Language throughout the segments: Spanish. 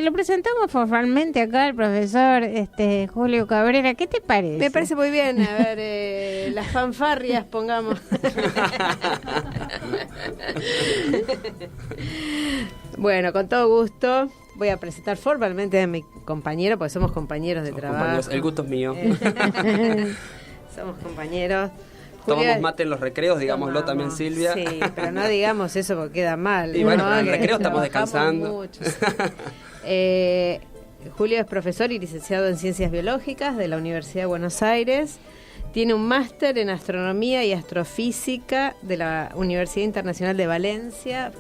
Lo presentamos formalmente acá al profesor Julio Cabrera. ¿Qué te parece? Me parece muy bien. A ver, las fanfarrias, pongamos. Bueno, con todo gusto voy a presentar formalmente a mi compañero, porque somos compañeros de trabajo. El gusto es mío. Somos compañeros. Tomamos mate en los recreos, digámoslo también, Silvia. Sí, pero no digamos eso porque queda mal. Y bueno, ¿no? en el recreo estamos descansando. Mucho, sí. Julio es profesor y licenciado en Ciencias Biológicas de la Universidad de Buenos Aires. Tiene un máster en Astronomía y Astrofísica de la Universidad Internacional de Valencia.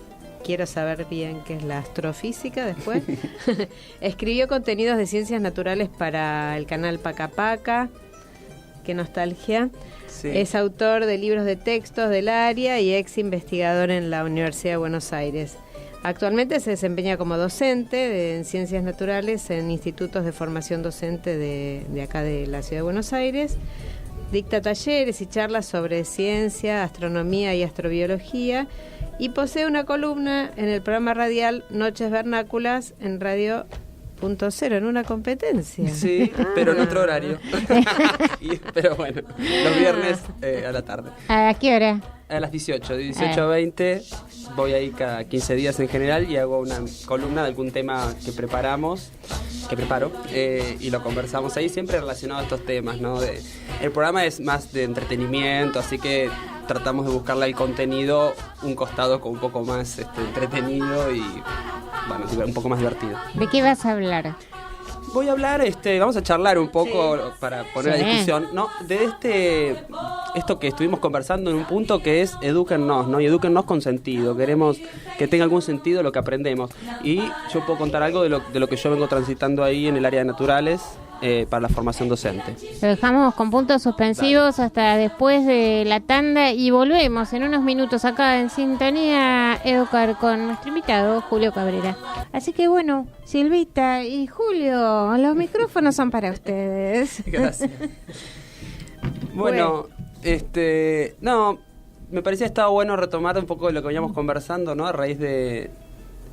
Quiero saber bien qué es la astrofísica después. Escribió contenidos de ciencias naturales para el canal Paca Paca. Qué nostalgia. Sí. Es autor de libros de textos del área y ex investigador en la Universidad de Buenos Aires. Actualmente se desempeña como docente en ciencias naturales en institutos de formación docente de acá de la Ciudad de Buenos Aires. Dicta talleres y charlas sobre ciencia, astronomía y astrobiología y posee una columna en el programa radial Noches Vernáculas en Radio Punto Cero, en una competencia. Sí, pero en otro horario. Pero bueno, los viernes a la tarde. ¿A qué hora? A las 18, de 18 a 20. Voy ahí cada 15 días en general y hago una columna de algún tema que preparo, y lo conversamos ahí, siempre relacionado a estos temas, ¿no? El programa es más de entretenimiento, así que tratamos de buscarle al contenido un costado con un poco más entretenido y bueno, un poco más divertido. ¿De qué vas a hablar? Voy a hablar, vamos a charlar un poco para poner a discusión, ¿no? De esto que estuvimos conversando en un punto que es edúquennos, ¿no? Y edúquennos con sentido. Queremos que tenga algún sentido lo que aprendemos. Y yo puedo contar algo de lo que yo vengo transitando ahí en el área de naturales para la formación docente. Lo dejamos con puntos suspensivos hasta después de la tanda y volvemos en unos minutos acá en Sintonía Educar con nuestro invitado Julio Cabrera. Así que bueno, Silvita y Julio, los micrófonos son para ustedes. Gracias. Bueno, no, me parecía que estaba bueno retomar un poco de lo que veníamos conversando, ¿no? A raíz de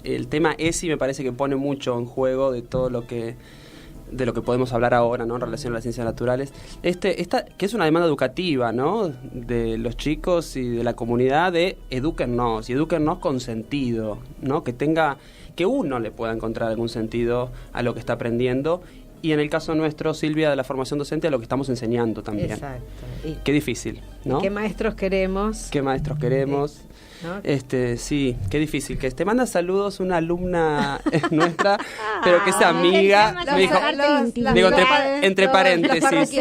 el tema ESI me parece que pone mucho en juego de todo lo que podemos hablar ahora, ¿no? En relación a las ciencias naturales. Esta que es una demanda educativa, ¿no? De los chicos y de la comunidad de edúquennos con sentido, ¿no? Que uno le pueda encontrar algún sentido a lo que está aprendiendo. Y en el caso nuestro, Silvia, de la formación docente, a lo que estamos enseñando también. Exacto. Qué difícil, ¿no? ¿Y qué maestros queremos? ¿No? Sí, qué difícil. Que te manda saludos una alumna nuestra, pero que es amiga. Me dijo, entre paréntesis.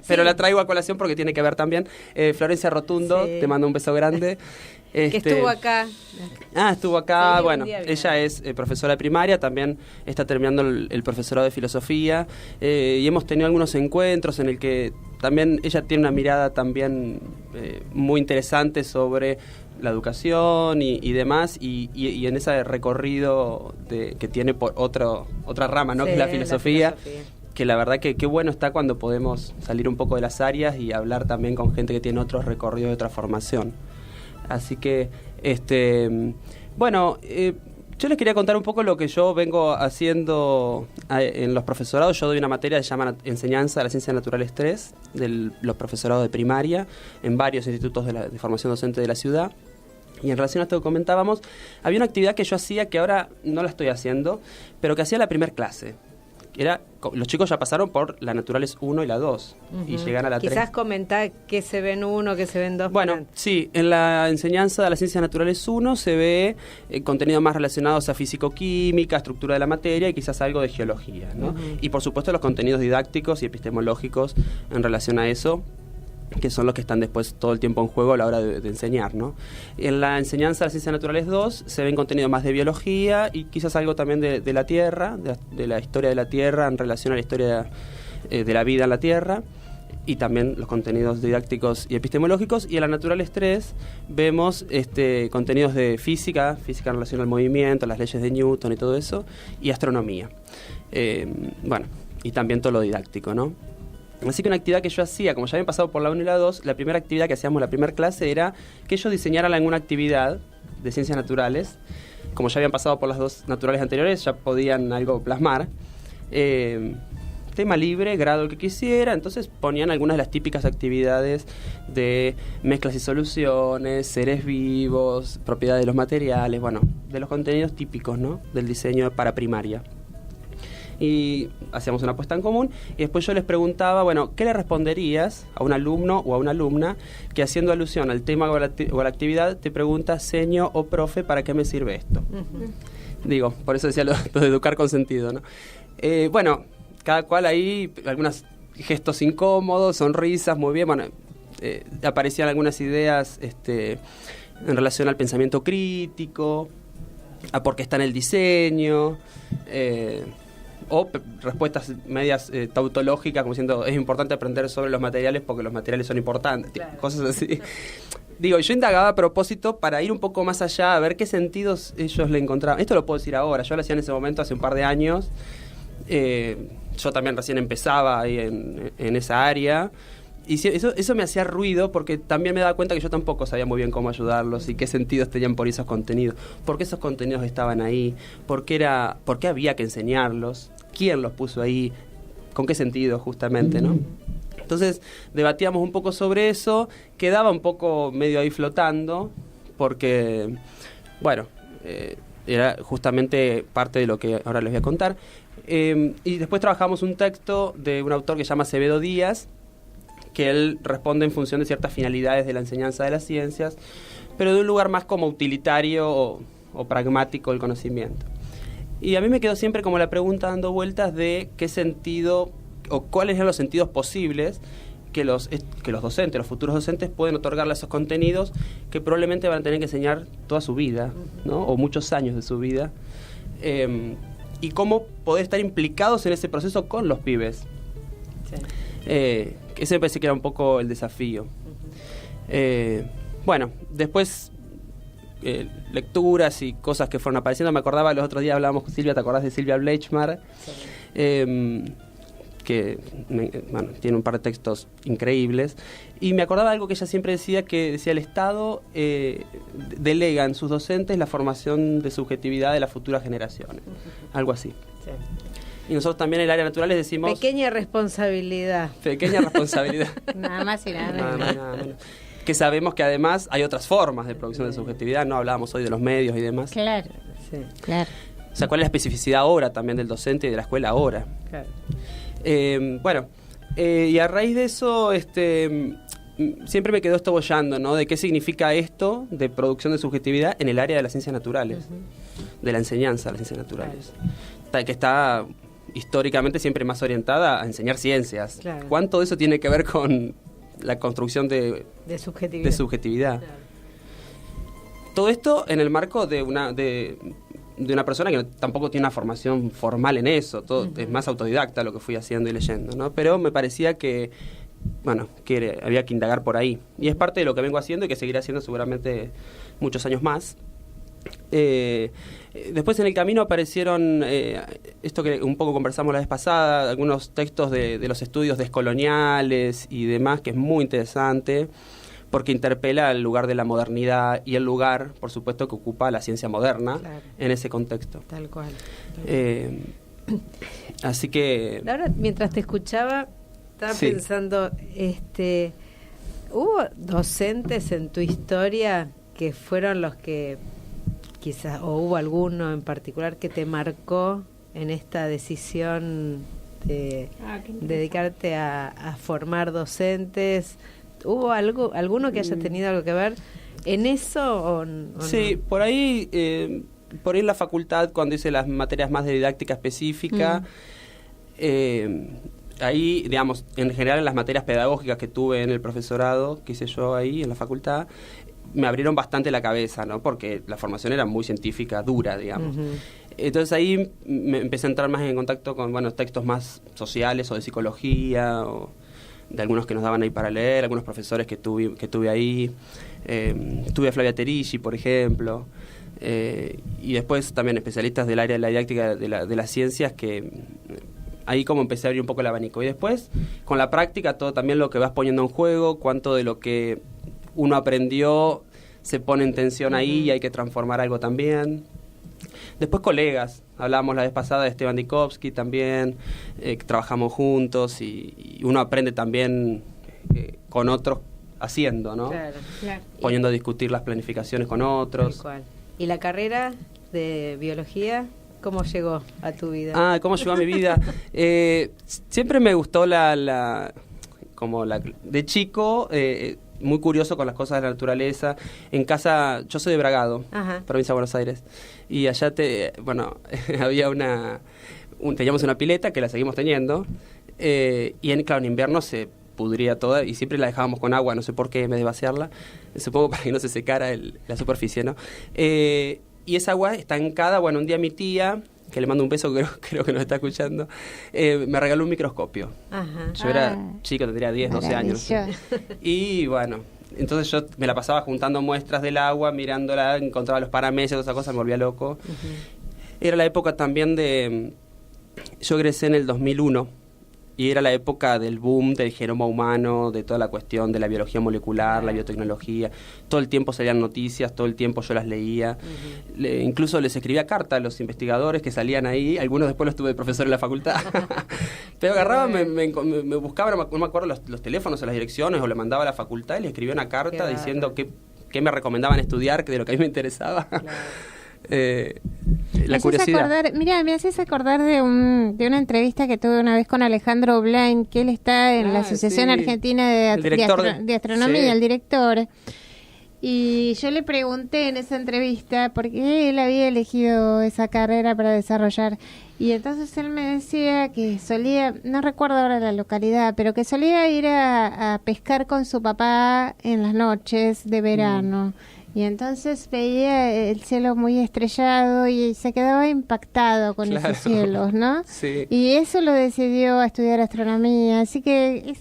Pero la traigo a colación porque tiene que ver también. Florencia Rotundo, te mando un beso grande. Que estuvo acá. Estuvo acá. Sí, bueno, ella es profesora de primaria, también está terminando el profesorado de filosofía, y hemos tenido algunos encuentros en el que también ella tiene una mirada también muy interesante sobre la educación y demás, y en ese recorrido que tiene por otra rama, ¿no? Sí, que es la filosofía. Que la verdad que qué bueno está cuando podemos salir un poco de las áreas y hablar también con gente que tiene otros recorridos de otra formación. Así que, yo les quería contar un poco lo que yo vengo haciendo en los profesorados. Yo doy una materia que se llama Enseñanza de las Ciencias Naturales 3, de los profesorados de primaria, en varios institutos de formación docente de la ciudad. Y en relación a esto que comentábamos, había una actividad que yo hacía, que ahora no la estoy haciendo, pero que hacía la primer clase. Los chicos ya pasaron por la Naturales 1 y la 2 y llegan a la 3. Quizás comentar qué se ve en 1, qué se ve en 2. Bueno, sí, en la enseñanza de las ciencias naturales 1 se ve contenidos más relacionados a físico-química, estructura de la materia y quizás algo de geología, ¿no? Y por supuesto los contenidos didácticos y epistemológicos en relación a eso, que son los que están después todo el tiempo en juego a la hora de enseñar, ¿no? En la enseñanza de las ciencias naturales 2 se ven contenidos más de biología y quizás algo también de la Tierra, de la historia de la Tierra en relación a la historia de la vida en la Tierra, y también los contenidos didácticos y epistemológicos. Y en la naturales 3 vemos contenidos de física en relación al movimiento, las leyes de Newton y todo eso, y astronomía. Y también todo lo didáctico, ¿no? Así que una actividad que yo hacía, como ya habían pasado por la 1 y la 2, la primera actividad que hacíamos, la primera clase, era que ellos diseñaran alguna actividad de ciencias naturales como ya habían pasado por las dos naturales anteriores, ya podían algo plasmar. Tema libre, grado el que quisiera, entonces ponían algunas de las típicas actividades de mezclas y soluciones, seres vivos, propiedades de los materiales, bueno, de los contenidos típicos, ¿no?, del diseño para primaria. Y hacíamos una puesta en común y después yo les preguntaba, bueno, ¿qué le responderías a un alumno o a una alumna que, haciendo alusión al tema o a la actividad, te pregunta, seño o profe, ¿para qué me sirve esto? Digo, por eso decía lo de educar con sentido, ¿no? Bueno, cada cual ahí, algunos gestos incómodos, sonrisas, muy bien, bueno, aparecían algunas ideas en relación al pensamiento crítico, a por qué está en el diseño, o respuestas medias tautológicas, como diciendo, es importante aprender sobre los materiales porque los materiales son importantes, claro. Cosas así. Digo, yo indagaba a propósito para ir un poco más allá, a ver qué sentidos ellos le encontraban. Esto lo puedo decir ahora, yo lo hacía en ese momento, hace un par de años. Yo también recién empezaba ahí en esa área. Y eso me hacía ruido porque también me daba cuenta que yo tampoco sabía muy bien cómo ayudarlos y qué sentidos tenían por esos contenidos. ¿Por qué esos contenidos estaban ahí? ¿Por qué había que enseñarlos? ¿Quién los puso ahí? ¿Con qué sentido, justamente, no? Entonces, debatíamos un poco sobre eso. Quedaba un poco medio ahí flotando porque, bueno, era justamente parte de lo que ahora les voy a contar. Y después trabajamos un texto de un autor que se llama Acevedo Díaz, que él responde en función de ciertas finalidades de la enseñanza de las ciencias, pero de un lugar más como utilitario o pragmático del conocimiento. Y a mí me quedó siempre como la pregunta dando vueltas de qué sentido o cuáles eran los sentidos posibles que los docentes, los futuros docentes pueden otorgarle a esos contenidos que probablemente van a tener que enseñar toda su vida, ¿no?, o muchos años de su vida, y cómo poder estar implicados en ese proceso con los pibes. Sí. Ese me parece que era un poco el desafío. Bueno, después lecturas y cosas que fueron apareciendo. Me acordaba, los otros días hablábamos con Silvia, ¿te acordás de Silvia Bleichmar? Sí. Que bueno, tiene un par de textos increíbles. Y me acordaba algo que ella siempre decía, el Estado delega en sus docentes la formación de subjetividad de las futuras generaciones. Algo así. Sí. Y nosotros también en el área natural les decimos... Pequeña responsabilidad. Nada más y nada menos. Que sabemos que además hay otras formas de producción de subjetividad, no hablábamos hoy de los medios y demás. Claro, sí, claro. O sea, ¿cuál es la especificidad ahora también del docente y de la escuela ahora? Claro. Bueno, y a raíz de eso, siempre me quedó esto boyando, ¿no? De qué significa esto de producción de subjetividad en el área de las ciencias naturales, de la enseñanza de las ciencias naturales, que está históricamente siempre más orientada a enseñar ciencias. Claro. ¿Cuánto de eso tiene que ver con la construcción de subjetividad? Claro. Todo esto en el marco de una persona que tampoco tiene una formación formal en eso, todo es más autodidacta lo que fui haciendo y leyendo, ¿no? Pero me parecía que había que indagar por ahí. Y es parte de lo que vengo haciendo y que seguiré haciendo seguramente muchos años más. Después en el camino aparecieron esto que un poco conversamos la vez pasada, algunos textos de los estudios descoloniales y demás, que es muy interesante porque interpela el lugar de la modernidad y el lugar, por supuesto, que ocupa la ciencia moderna, claro, en ese contexto. Tal cual. Así que... Ahora, mientras te escuchaba, estaba pensando, ¿hubo docentes en tu historia que fueron los que quizás, o hubo alguno en particular que te marcó en esta decisión de dedicarte a formar docentes? ¿Hubo alguno que haya tenido algo que ver en eso o sí, no? Por ahí en la facultad, cuando hice las materias más de didáctica específica, ahí, digamos, en general en las materias pedagógicas que tuve en el profesorado, que hice yo ahí en la facultad, me abrieron bastante la cabeza, ¿no? Porque la formación era muy científica, dura, digamos. Entonces ahí me empecé a entrar más en contacto con, textos más sociales o de psicología, o de algunos que nos daban ahí para leer, algunos profesores que tuve ahí. Tuve a Flavia Terigi, por ejemplo, y después también especialistas del área de la didáctica de las ciencias, que ahí como empecé a abrir un poco el abanico. Y después, con la práctica, todo también lo que vas poniendo en juego, cuánto de lo que uno aprendió se pone en tensión ahí y hay que transformar algo también. Después colegas, hablábamos la vez pasada de Esteban Dikovsky también, trabajamos juntos y uno aprende también con otros haciendo, ¿no? Claro. Poniendo a discutir las planificaciones con otros. Tal cual. ¿Y la carrera de biología, cómo llegó a tu vida? ¿Cómo llegó a mi vida? Siempre me gustó de chico, muy curioso con las cosas de la naturaleza. En casa, yo soy de Bragado, Ajá. provincia de Buenos Aires, y allá había teníamos una pileta que la seguimos teniendo, y en invierno se pudría toda y siempre la dejábamos con agua, no sé por qué, en vez de vaciarla, supongo para que no se secara la superficie, ¿no? Y esa agua estancada, un día mi tía, que le mando un beso, creo que nos está escuchando, me regaló un microscopio. Ajá. Yo era chico, tendría 10, 12 años. Y entonces yo me la pasaba juntando muestras del agua, mirándola, encontraba los parameses, toda esa cosa, me volvía loco. Uh-huh. Era la época también yo egresé en el 2001, y era la época del boom del genoma humano, de toda la cuestión de la biología molecular, la biotecnología. Todo el tiempo salían noticias, todo el tiempo yo las leía. Uh-huh. Incluso les escribía cartas a los investigadores que salían ahí. Algunos después los tuve de profesor en la facultad. Pero agarraba, me buscaba, no me acuerdo los teléfonos o las direcciones, o le mandaba a la facultad y le escribía una carta diciendo qué me recomendaban estudiar, de lo que a mí me interesaba. Claro. La curiosidad. Me haces acordar de una entrevista que tuve una vez con Alejandro Blain, que él está en la Asociación Argentina de Astronomía, el director. Y yo le pregunté en esa entrevista por qué él había elegido esa carrera para desarrollar. Y entonces él me decía que solía, no recuerdo ahora la localidad, pero que solía ir a pescar con su papá en las noches de verano. Y entonces veía el cielo muy estrellado y se quedaba impactado con esos cielos, ¿no? Sí. Y eso lo decidió a estudiar astronomía. Así que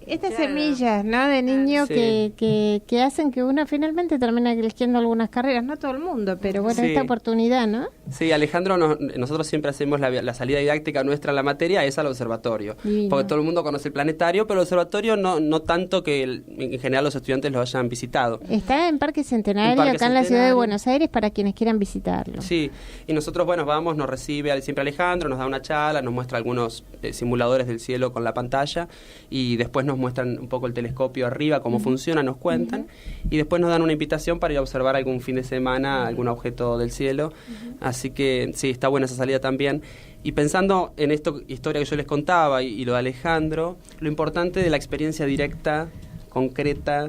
estas semillas, ¿no? De niño que hacen que uno finalmente termine eligiendo algunas carreras. No todo el mundo, pero esta oportunidad, ¿no? Sí, Alejandro, nosotros siempre hacemos la salida didáctica nuestra en la materia, es al observatorio. Divino. Porque todo el mundo conoce el planetario, pero el observatorio no tanto que en general los estudiantes lo hayan visitado. Está en Parque Centenario, acá en la ciudad de Buenos Aires, para quienes quieran visitarlo. Sí, y nosotros, vamos, nos recibe siempre Alejandro, nos da una charla, nos muestra algunos simuladores del cielo con la pantalla, y después nos muestran un poco el telescopio arriba, cómo funciona, nos cuentan, y después nos dan una invitación para ir a observar algún fin de semana, algún objeto del cielo. Así que sí, está buena esa salida también. Y pensando en esta historia que yo les contaba y lo de Alejandro, lo importante de la experiencia directa, concreta,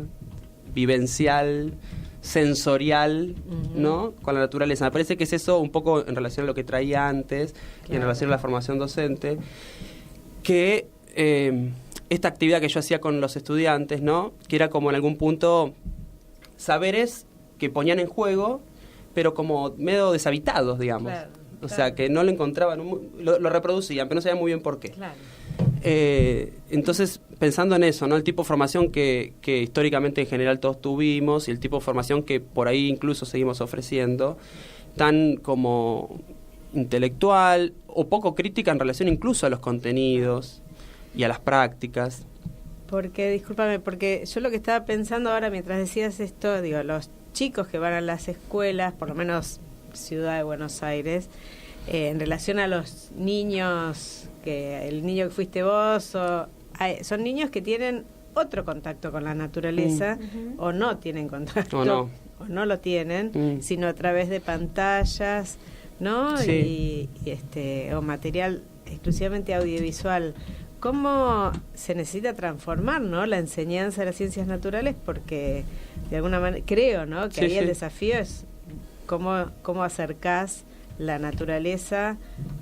vivencial, sensorial, ¿no? Con la naturaleza. Me parece que es eso un poco en relación a lo que traía antes, y en relación a la formación docente, que esta actividad que yo hacía con los estudiantes, ¿no? Que era como en algún punto saberes que ponían en juego, pero como medio deshabitados, digamos. Claro, o sea, que no lo encontraban, lo reproducían, pero no sabían muy bien por qué. Claro. Entonces, pensando en eso, ¿no? El tipo de formación que históricamente en general todos tuvimos, y el tipo de formación que por ahí incluso seguimos ofreciendo, tan como intelectual o poco crítica en relación incluso a los contenidos y a las prácticas. Discúlpame, porque yo lo que estaba pensando ahora mientras decías esto, los chicos que van a las escuelas, por lo menos Ciudad de Buenos Aires, en relación a los niños, el niño que fuiste vos, son niños que tienen otro contacto con la naturaleza, o no tienen contacto, o no lo tienen, sino a través de pantallas, ¿no? Sí. O material exclusivamente audiovisual. ¿Cómo se necesita transformar, ¿no?, la enseñanza de las ciencias naturales? Porque de alguna manera creo, ¿no?, que ahí el desafío es cómo acercás la naturaleza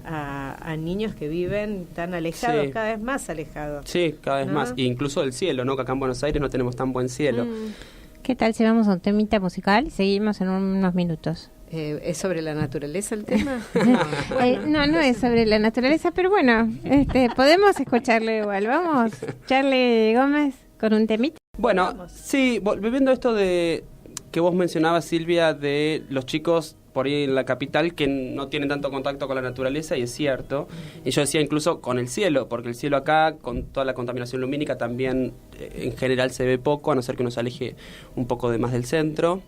a niños que viven tan alejados, cada vez más alejados. Sí, cada vez más, e incluso del cielo, ¿no?, que acá en Buenos Aires no tenemos tan buen cielo. ¿Qué tal si vamos a un temita musical y seguimos en unos minutos? ¿Es sobre la naturaleza el tema? No es sobre la naturaleza, pero bueno, podemos escucharlo igual. Vamos, Charlie Gómez, con un temita. Bueno, vamos. Sí, volviendo a esto de que vos mencionabas, Silvia, de los chicos por ahí en la capital que no tienen tanto contacto con la naturaleza, y es cierto. Y yo decía incluso con el cielo, porque el cielo acá, con toda la contaminación lumínica, también en general se ve poco, a no ser que uno se aleje un poco de más del centro.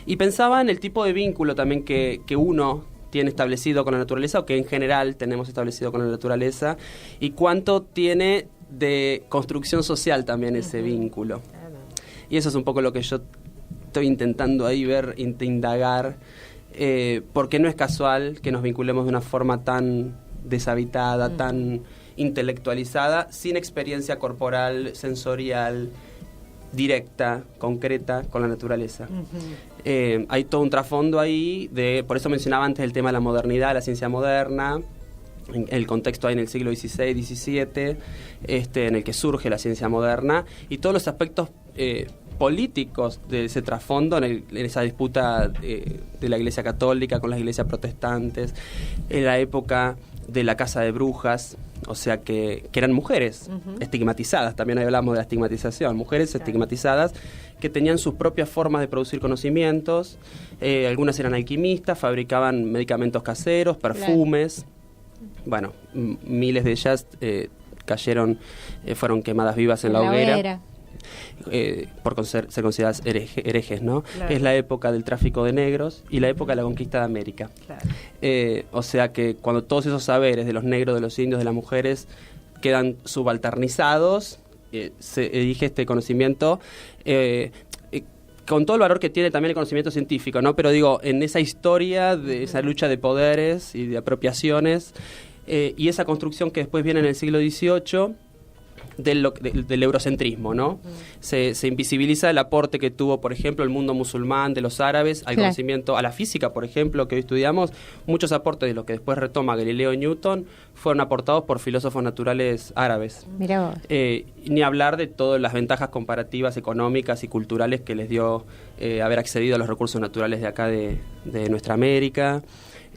Y pensaba en el tipo de vínculo también que uno tiene establecido con la naturaleza, o que en general tenemos establecido con la naturaleza, y cuánto tiene de construcción social también ese vínculo. Y eso es un poco lo que yo estoy intentando ahí ver, indagar, porque no es casual que nos vinculemos de una forma tan deshabitada, tan intelectualizada, sin experiencia corporal, sensorial, directa, concreta con la naturaleza. Hay todo un trasfondo ahí, por eso mencionaba antes el tema de la modernidad, la ciencia moderna, el contexto ahí en el siglo XVI, XVII, en el que surge la ciencia moderna, y todos los aspectos políticos de ese trasfondo en esa disputa de la Iglesia Católica con las iglesias protestantes, en la época de la caza de brujas, o sea que eran mujeres estigmatizadas, también hablamos de la estigmatización, mujeres estigmatizadas que tenían sus propias formas de producir conocimientos, algunas eran alquimistas, fabricaban medicamentos caseros, perfumes, bueno, miles de ellas fueron quemadas vivas en la hoguera. Por ser consideradas herejes, ¿no? Claro. Es la época del tráfico de negros y la época de la conquista de América. Claro. O sea que cuando todos esos saberes de los negros, de los indios, de las mujeres quedan subalternizados, se erige este conocimiento con todo el valor que tiene también el conocimiento científico, ¿no? Pero digo, en esa historia de esa lucha de poderes y de apropiaciones y esa construcción que después viene en el siglo XVIII del eurocentrismo, ¿no? Se invisibiliza el aporte que tuvo, por ejemplo, el mundo musulmán de los árabes al conocimiento, a la física, por ejemplo, que hoy estudiamos. Muchos aportes de lo que después retoma Galileo y Newton fueron aportados por filósofos naturales árabes. Mirá vos. Ni hablar de todas las ventajas comparativas económicas y culturales que les dio haber accedido a los recursos naturales de acá de nuestra América.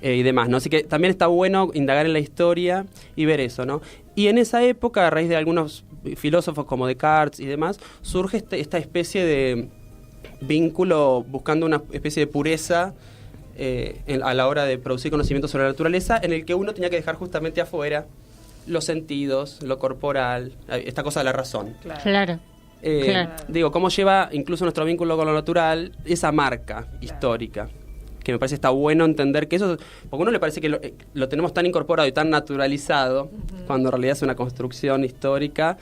Y demás, ¿no? Así que también está bueno indagar en la historia y ver eso, ¿no? Y en esa época, a raíz de algunos filósofos como Descartes y demás, surge esta especie de vínculo buscando una especie de pureza a la hora de producir conocimiento sobre la naturaleza, en el que uno tenía que dejar justamente afuera los sentidos, lo corporal, esta cosa de la razón. Claro. Digo, cómo lleva incluso nuestro vínculo con lo natural esa marca histórica, que me parece está bueno entender que eso, porque a uno le parece que lo tenemos tan incorporado y tan naturalizado, cuando en realidad es una construcción histórica,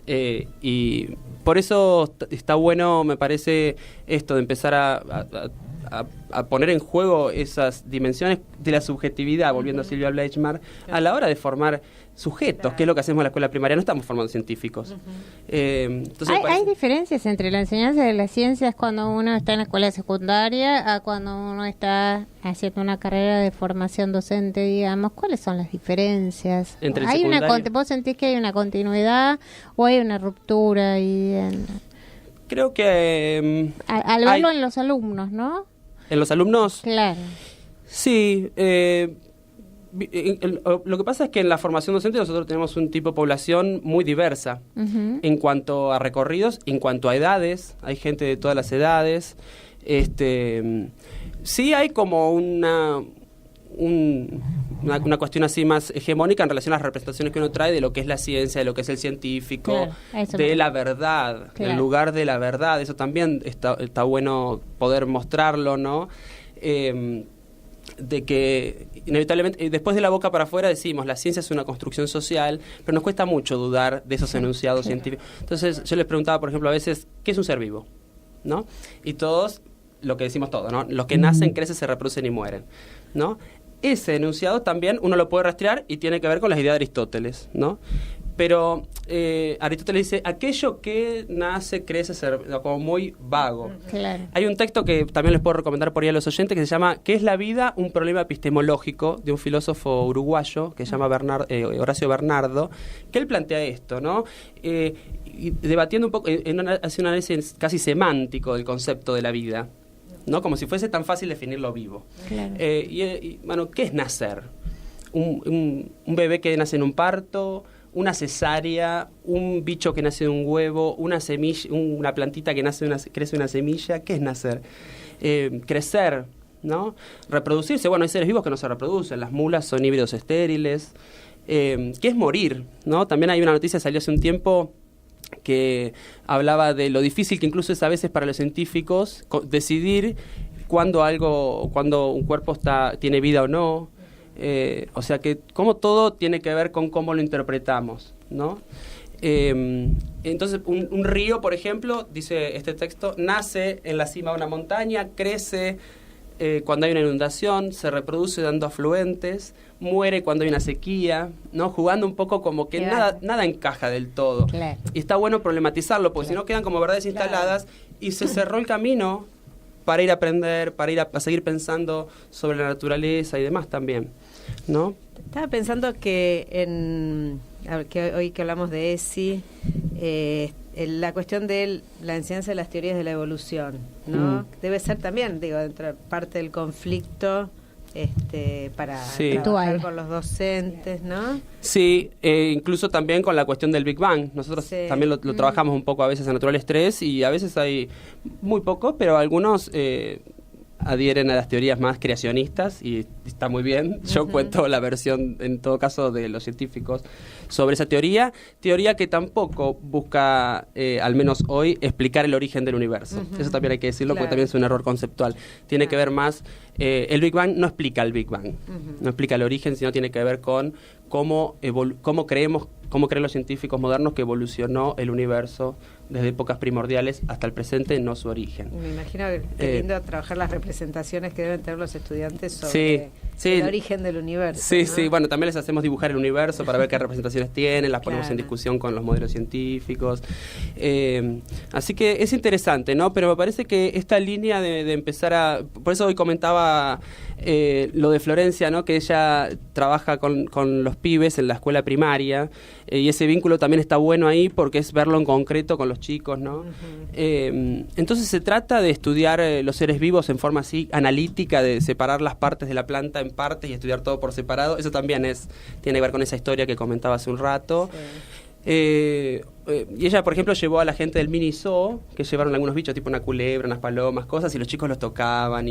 y por eso está bueno, me parece, esto de empezar a poner en juego esas dimensiones de la subjetividad, volviendo a Silvia Bleichmar, a la hora de formar sujetos, que es lo que hacemos en la escuela primaria, no estamos formando científicos. Entonces ¿Hay diferencias entre la enseñanza de las ciencias cuando uno está en la escuela secundaria a cuando uno está haciendo una carrera de formación docente, digamos? ¿Cuáles son las diferencias? Entre ¿Vos sentís que hay una continuidad o hay una ruptura ahí Creo que al verlo en los alumnos, ¿no? ¿En los alumnos? Claro. Sí, lo que pasa es que en la formación docente nosotros tenemos un tipo de población muy diversa en cuanto a recorridos, en cuanto a edades, hay gente de todas las edades. Sí hay como una cuestión así más hegemónica en relación a las representaciones que uno trae de lo que es la ciencia, de lo que es el científico, de la verdad, el lugar de la verdad. Eso también está bueno poder mostrarlo, ¿no? De que inevitablemente, después de la boca para afuera decimos, la ciencia es una construcción social, pero nos cuesta mucho dudar de esos enunciados científicos. Entonces yo les preguntaba, por ejemplo, a veces, ¿qué es un ser vivo? ¿No? Y todos, lo que decimos todos, ¿no? Los que nacen, crecen, se reproducen y mueren, ¿no? Ese enunciado también uno lo puede rastrear y tiene que ver con las ideas de Aristóteles, ¿no? Pero Aristóteles dice, aquello que nace, crece, como muy vago. Claro. Hay un texto que también les puedo recomendar por ahí a los oyentes que se llama ¿Qué es la vida? Un problema epistemológico, de un filósofo uruguayo que se llama Horacio Bernardo, que él plantea esto, ¿no? Y debatiendo un poco, hace un análisis casi semántico del concepto de la vida, ¿no? Como si fuese tan fácil definirlo vivo. Claro. Bueno, ¿qué es nacer? Un bebé que nace en un parto, una cesárea, un bicho que nace de un huevo, una semilla, una plantita que crece una semilla. ¿Qué es nacer? Crecer, ¿no? Reproducirse. Bueno, hay seres vivos que no se reproducen. Las mulas son híbridos estériles. ¿Qué es morir? ¿No? También hay una noticia que salió hace un tiempo que hablaba de lo difícil que incluso es a veces para los científicos decidir cuándo un cuerpo tiene vida o no. O sea que como todo tiene que ver con cómo lo interpretamos, ¿no? Entonces un río, por ejemplo, dice este texto, nace en la cima de una montaña, crece cuando hay una inundación, se reproduce dando afluentes, muere cuando hay una sequía, ¿no? Jugando un poco como que nada encaja del todo. Claro. Y está bueno problematizarlo, porque si no quedan como verdades instaladas y se cerró el camino para ir a aprender, para ir a seguir pensando sobre la naturaleza y demás también, ¿no? Estaba pensando que hoy que hablamos de ESI, la cuestión de la enseñanza de las teorías de la evolución, ¿no? Debe ser también, parte del conflicto para trabajar con los docentes, ¿no? Sí, incluso también con la cuestión del Big Bang. Nosotros también lo trabajamos un poco a veces en Naturales 3 y a veces hay muy pocos, pero algunos adhieren a las teorías más creacionistas y está muy bien. Yo cuento la versión, en todo caso, de los científicos sobre esa teoría que tampoco busca, al menos hoy, explicar el origen del universo. Eso también hay que decirlo, porque también es un error conceptual. Tiene que ver más, el Big Bang no explica el Big Bang, no explica el origen, sino tiene que ver con cómo creen los científicos modernos que evolucionó el universo desde épocas primordiales hasta el presente, no su origen. Me imagino que lindo trabajar las representaciones que deben tener los estudiantes sobre el origen del universo. Sí, ¿no? sí, bueno, también les hacemos dibujar el universo para ver qué representaciones tienen, las ponemos en discusión con los modelos científicos. Así que es interesante, ¿no? Pero me parece que esta línea de empezar por eso hoy comentaba lo de Florencia, ¿no? Que ella trabaja con los pibes en la escuela primaria, y ese vínculo también está bueno ahí porque es verlo en concreto con los chicos, ¿no? Entonces se trata de estudiar los seres vivos en forma así analítica, de separar las partes de la planta en partes y estudiar todo por separado. Eso también tiene que ver con esa historia que comentaba hace un rato. Y ella, por ejemplo, llevó a la gente del mini zoo, que llevaron algunos bichos, tipo una culebra, unas palomas, cosas, y los chicos los tocaban,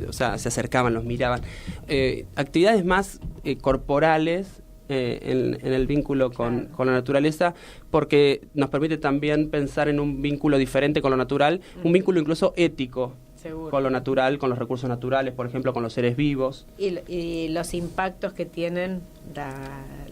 o sea, se acercaban, los miraban. Actividades más corporales en el vínculo con la naturaleza, porque nos permite también pensar en un vínculo diferente con lo natural, un vínculo incluso ético. Seguro. Con lo natural, con los recursos naturales, por ejemplo, con los seres vivos. Y los impactos que tienen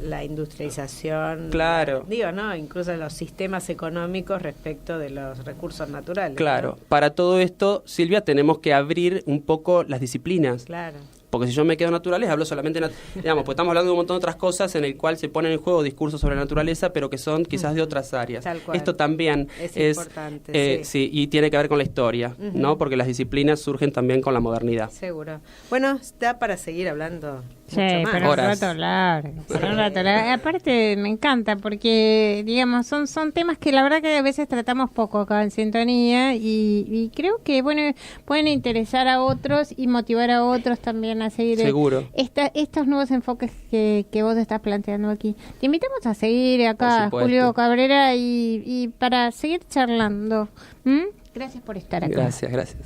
la industrialización. Claro. ¿No? Incluso los sistemas económicos respecto de los recursos naturales. Claro. ¿no? Para todo esto, Silvia, tenemos que abrir un poco las disciplinas. Claro. Porque si yo me quedo naturales, hablo solamente, digamos, pues estamos hablando de un montón de otras cosas en el cual se ponen en juego discursos sobre la naturaleza, pero que son quizás de otras áreas. Tal cual. Esto también es importante. Sí, y tiene que ver con la historia, ¿no? Porque las disciplinas surgen también con la modernidad. Seguro. Bueno, da para seguir hablando. Sí, mucho más. pero un rato largo. Aparte me encanta porque, digamos, son temas que la verdad que a veces tratamos poco acá en Sintonía y creo que, bueno, pueden interesar a otros y motivar a otros también a seguir estos nuevos enfoques que vos estás planteando aquí. Te invitamos a seguir acá, Julio Cabrera, y para seguir charlando. Gracias por estar acá. Gracias.